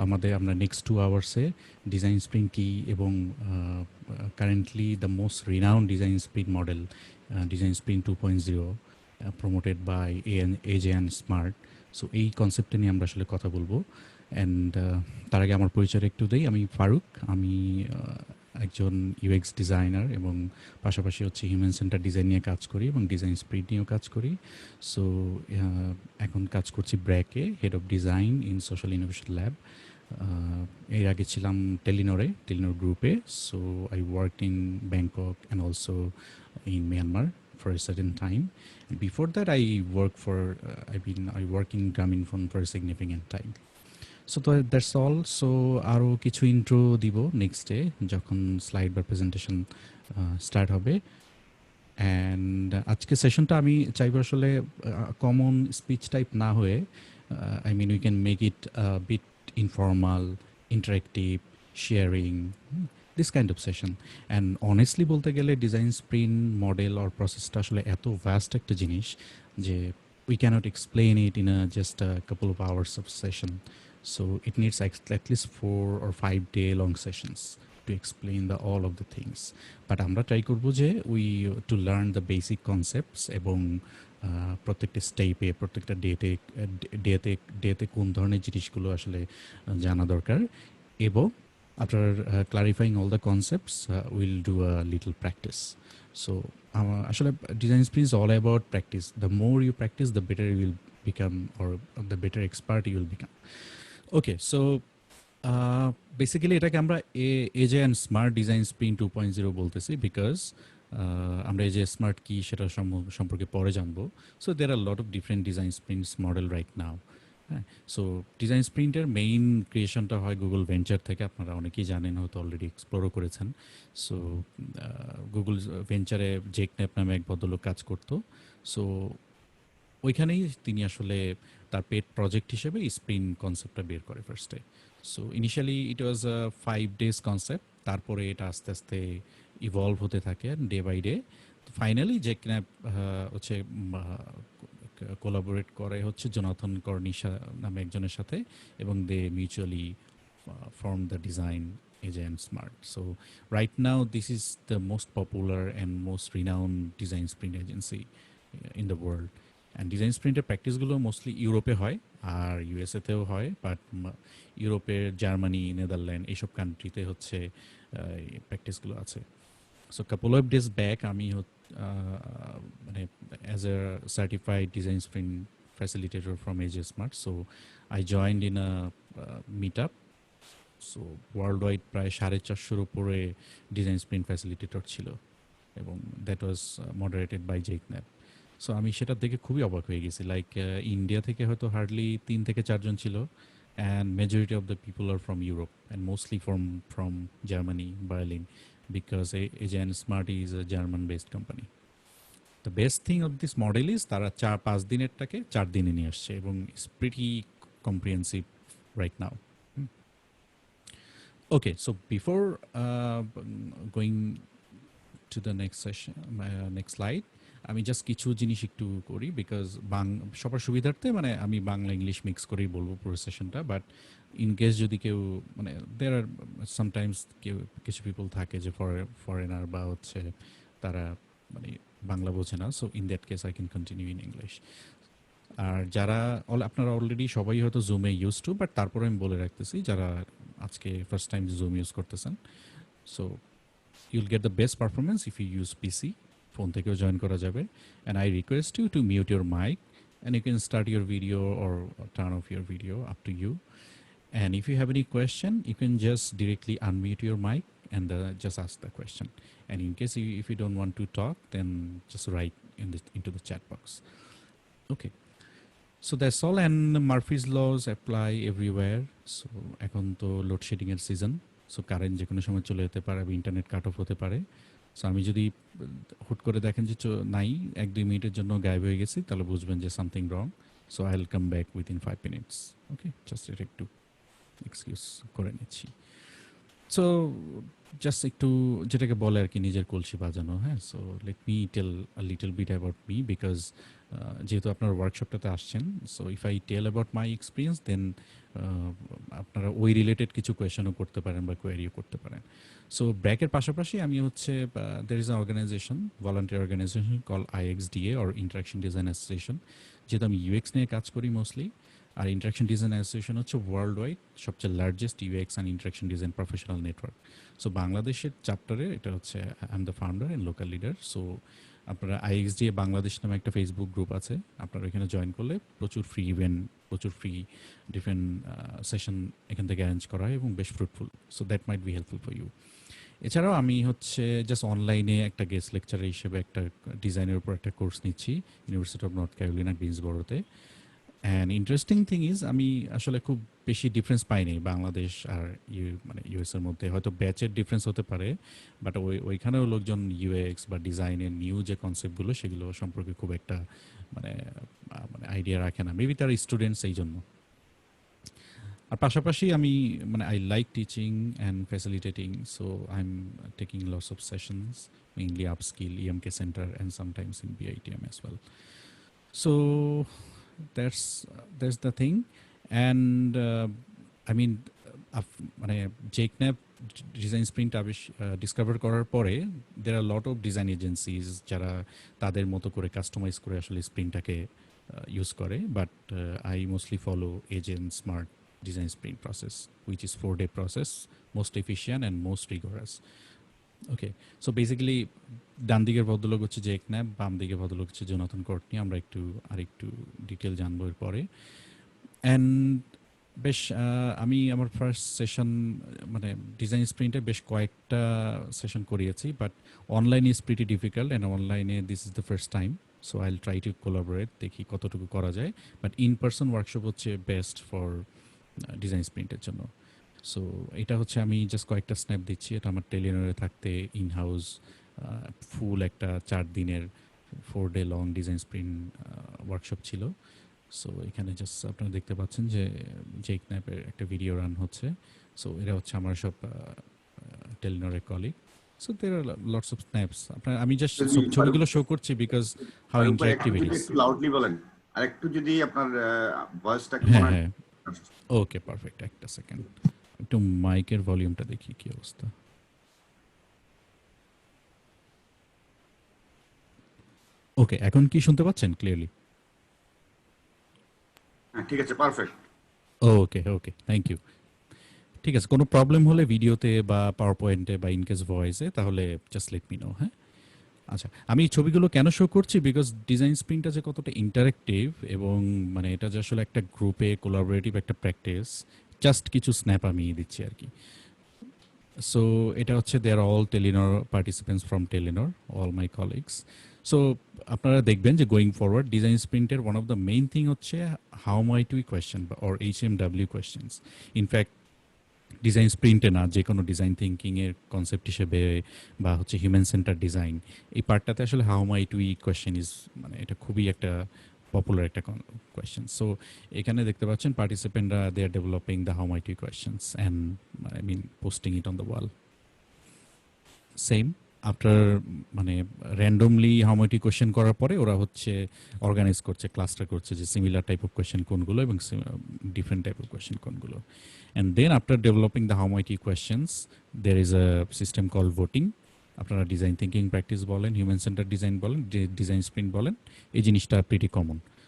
আমরা next 2 আওয়ার্সে design sprint কি এবং currently the most renowned design sprint model design sprint 2.0 promoted by AJ Smart. So এই কনসেপ্টে নিয়ে আমরা আসলে কথা বলবো। অ্যান্ড তার আগে আমার পরিচয় একটু দেই। আমি ফারুক। আমি একজন ইউএক্স ডিজাইনার এবং পাশাপাশি হচ্ছে হিউম্যান সেন্টার ডিজাইন নিয়ে কাজ করি এবং ডিজাইন স্প্রিন্ট নিয়েও কাজ করি। সো এখন কাজ করছি ব্র্যাকে, head of design in social innovation lab. এর আগে ছিলাম টেলিনোর গ্রুপে। So I work in Bangkok and also in Myanmar for a certain time. Before that, I work in Grameenphone for a significant time. So that's all. So আরও কিছু intro দিব নেক্সটে যখন slide বা প্রেজেন্টেশন স্টার্ট হবে। And আজকে সেশনটা আমি চাইব আসলে কমন স্পিচ টাইপ না হয়ে I mean we can make it a bit informal, interactive, sharing, this kind of session. And honestly বলতে গেলে ডিজাইন স্প্রিন্ট মডেল অর প্রসেসটা আসলে এত ভাস্ট একটা জিনিস যে we cannot explain it in just a couple of hours of session. So it needs at least 4 or 5 day long sessions to explain all of the things. But আমরা try করব যে to learn the basic concepts এবং প্রত্যেকটা স্টেপে প্রত্যেকটা ডেতে কোন ধরনের জিনিসগুলো আসলে জানা দরকার। এবং after clarifying all the concepts, we'll do a little practice. So actually design sprint is all about practice. The more you practice, the better you will become, or the better expert you will become. Okay, so basically এটাকে আমরা এজে and smart design sprint 2.0 বলতেছি because আমরা এজে smart কি সেটা সম্পর্কে পরে জানবো। So there are lot of different design sprints model right now. হ্যাঁ, সো ডিজাইন স্প্রিন্টের মেইন ক্রিয়েশনটা হয় গুগল ভেঞ্চার থেকে। আপনারা অনেকেই জানেন, হয়তো অলরেডি এক্সপ্লোরও করেছেন। সো গুগল ভেঞ্চারে জেক ন্যাপ নামে এক ভদ্রলোক কাজ করতো। সো ওইখানেই তিনি আসলে তার পেট প্রজেক্ট হিসেবে স্প্রিন্ট কনসেপ্টটা বের করে ফার্স্টে। So initially it was 5 days concept, তারপরে এটা আস্তে আস্তে ইভলভ হতে থাকে day by day. Finally Jake Knapp হচ্ছে কোলাবোরেট করে হচ্ছে জোনাথন কর্নিশা নামে একজনের সাথে, এবং they mutually form the design AJ and Smart. So right now this is the most popular and most renowned design sprint agency in the world. And design স্প্রিন্টের প্র্যাকটিসগুলো মোস্টলি ইউরোপে হয় আর ইউএসএতেও হয়, বাট ইউরোপের জার্মানি, নেদারল্যান্ড এইসব কান্ট্রিতে হচ্ছে প্র্যাকটিসগুলো আছে। So couple of days back আমি মানে as a certified design sprint facilitator from AJ Smart, so I joined in a meet up. So worldwide প্রায় 450-র উপরে ডিজাইন স্প্রিন্ট ফ্যাসিলিটেটর ছিল, এবং that was moderated by Jake Knapp. So আমি সেটা দেখে খুবই অবাক হয়ে গেছি। লাইক ইন্ডিয়া থেকে হয়তো হার্ডলি 3 থেকে 4 জন ছিল, and majority of the people are from Europe and mostly from Germany, Berlin, because AJ and Smart is a German-based company. The best thing of this model is তারা 4-5 দিনেরটাকে 4 দিনে নিয়ে আসছে, এবং it's pretty comprehensive right now. Okay, so before going to the next session, next slide, আমি just কিছু জিনিস একটু করি বিকজ সবার সুবিধার্থে মানে আমি বাংলা ইংলিশ মিক্স করেই বলবো পুরো সেশনটা। বাট ইন কেস যদি কেউ মানে দের আর সামটাইমস কিছু পিপল থাকে যে ফরেনার বা হচ্ছে তারা মানে বাংলা বোঝে না, so in that case I can continue in English. আর যারা আপনারা অলরেডি সবাই হয়তো জুমে ইউজ টু, বাট তারপরে আমি বলে রাখতেছি যারা আজকে ফার্স্ট টাইম জুম ইউজ করতেছেন, so you'll get the best performance if you use PC. Phone থেকেও জয়েন করা যাবে। And I request you to mute your mic and you can start your video or turn off your video, up to you. And if you have any question you can just directly unmute your mic and just ask the question. And in case if you don't want to talk then just write into the chat box. Okay. So that's all, and Murphy's laws apply everywhere. So এখন তো load shedding এর season, so current যে কোনো সময় চলে যেতে পারে, internet cut off হতে পারে। সো আমি যদি হুট করে দেখেন যে নাই 1-2 মিনিটের জন্য গায়েব হয়ে গেছি, তাহলে বুঝবেন যে something wrong. So I will come back within 5 minutes. Okay, just এটা একটু এক্সকিউজ করে নিচ্ছি। সো জাস্ট একটু যেটাকে বলে আর কি নিজের কলসি বাজানো, হ্যাঁ? So let me tell a little bit about me because যেহেতু আপনারা ওয়ার্কশপটাতে আসছেন, so if I tell about my experience then আপনারা ওই রিলেটেড কিছু কোয়েশনও করতে পারেন বা কোয়েরিও করতে পারেন। সো ব্র্যাকের পাশাপাশি আমি হচ্ছে there is a organization, volunteer organization call IXDA or interaction design association. যেহেতু আমি ইউএক্স নিয়ে কাজ করি মোস্টলি, আর ইন্টারাকশন ডিজাইন অ্যাসোসিয়েশন হচ্ছে ওয়ার্ল্ড ওয়াইড সবচেয়ে largest UX and interaction design professional network. So বাংলাদেশের চ্যাপ্টারে এটা হচ্ছে I am the founder and local leader. So আপনারা IXDA বাংলাদেশ নামে একটা ফেসবুক গ্রুপ আছে, আপনারা এখানে জয়েন করলে প্রচুর ফ্রি ইভেন্ট, প্রচুর ফ্রি ডিফারেন্ট সেশন এখান থেকে অ্যারেঞ্জ করা হয় এবং বেশ fruitful. So that might be helpful for you. এছাড়াও আমি হচ্ছে জাস্ট অনলাইনে একটা গেস্ট লেকচারার হিসেবে একটা ডিজাইনের উপর একটা কোর্স নিচ্ছি ইউনিভার্সিটি অফ নর্থ ক্যারোলিনা গ্রিনসবরোতে। অ্যান্ড ইন্টারেস্টিং থিং ইজ আমি আসলে খুব বেশি ডিফারেন্স পাইনি বাংলাদেশ আর মানে ইউএসের মধ্যে। হয়তো ব্যাচের ডিফারেন্স হতে পারে, বাট ওইখানেও লোকজন ইউএক্স বা ডিজাইনের নিউ যে কনসেপ্টগুলো সেগুলো সম্পর্কে খুব একটা মানে মানে আইডিয়া রাখে না, মেবি তার স্টুডেন্টস এই জন্য। আর পাশাপাশি আমি মানে I like teaching and facilitating, so I am taking lots of sessions, mainly upskill, EMK centre and sometimes in BITM as well. So that's the thing. And I mean মানে জেকন্যাপ design sprint discover করার পরে there are lot of design agencies যারা তাদের মতো করে customise করে আসলে স্প্রিন্টটাকে ইউজ করে, but I mostly follow agent smart design sprint process which is 4-day process, most efficient and most rigorous. Okay, so basically ডান দিকের ভদ্রলোক হচ্ছে জেকন্যাপ, বাম দিকের ভদ্রলোক হচ্ছে জোনাথন কর্টনি। আমরা আরেকটু ডিটেল জানবো এর পরে। অ্যান্ড বেশ আমি আমার ফার্স্ট সেশন মানে ডিজাইন স্প্রিন্টে বেশ কয়েকটা সেশন করিয়েছি, but online is pretty difficult and অনলাইনে this is the first time. So I will try to collaborate, দেখি কতটুকু করা যায়, বাট ইন পার্সন ওয়ার্কশপ হচ্ছে বেস্ট ফর ডিজাইন স্প্রিন্টের জন্য। সো এটা হচ্ছে আমি জাস্ট কয়েকটা স্ন্যাপ দিচ্ছি। এটা আমার টেলিনরে থাকতে ইন হাউস ফুল একটা 4 দিনের 4-day long design sprint workshop ছিল। সো এখানে জাস্ট আপনারা দেখতে পাচ্ছেন যে জেকন্যাপের একটা ভিডিও রান হচ্ছে। সো এরা হচ্ছে আমার সব টেলিনরের colleague. So there are lots of snaps. আপনার আমি জাস্ট ছবিগুলো শো করছি because how interactive it is. একটু লাউডলি বলেন, আর একটু যদি আপনার ভয়েসটা কি হ্যাঁ হ্যাঁ, ওকে পারফেক্ট। একটা সেকেন্ড, একটু মাইকের ভলিউমটা দেখি কি অবস্থা। ওকে, এখন কি শুনতে পাচ্ছেন ক্লিয়ারলি? হ্যাঁ ঠিক আছে, perfect. Okay okay, thank you. ঠিক আছে, কোনো প্রবলেম হলে ভিডিওতে বা পাওয়ার পয়েন্টে বা ইনকেস ভয়েসে তাহলে জাস্ট লেট মি নো। হ্যাঁ, আচ্ছা, আমি ছবিগুলো কেন শো করছি বিকজ ডিজাইন স্প্রিন্টটা যে কতটা ইন্টারেক্টিভ এবং মানে এটা যে আসলে একটা গ্রুপে কোলাবোরেটিভ একটা প্র্যাকটিস, জাস্ট কিছু স্ন্যাপ আমি দিচ্ছি আর কি। সো এটা হচ্ছে they are all Telenor participants from Telenor, all my colleagues. So আপনারা দেখবেন যে গোয়িং ফরওয়ার্ড ডিজাইন স্প্রিন্টের one of the main thing হচ্ছে how might we question or HMW questions. In fact design স্প্রিন্টে না, যে কোনো ডিজাইন থিঙ্কিংয়ের কনসেপ্ট হিসেবে বা হচ্ছে হিউম্যান সেন্টার ডিজাইন, এই পার্টটাতে আসলে how might we question is মানে এটা খুবই একটা পপুলার একটা কোয়েশ্চেন। সো এখানে দেখতে পাচ্ছেন পার্টিসিপেন্টরা they are developing the how might we questions and I mean posting it on the wall. Same after মানে randomly how might we question করার পরে ওরা হচ্ছে অর্গানাইজ করছে, ক্লাস্টার করছে যে সিমিলার টাইপ অফ কোয়েশ্চেন কোনগুলো এবং ডিফারেন্ট টাইপ অফ কোয়েশ্চেন কোনগুলো। And then after developing the how mighty questions, there is a system called voting. আপনারা ডিজাইন থিঙ্কিং প্র্যাকটিস বলেন, হিউম্যান সেন্টার ডিজাইন বলেন, ডিজাইন স্প্রিন্ট বলেন, এই জিনিসটা প্রিটি কমন।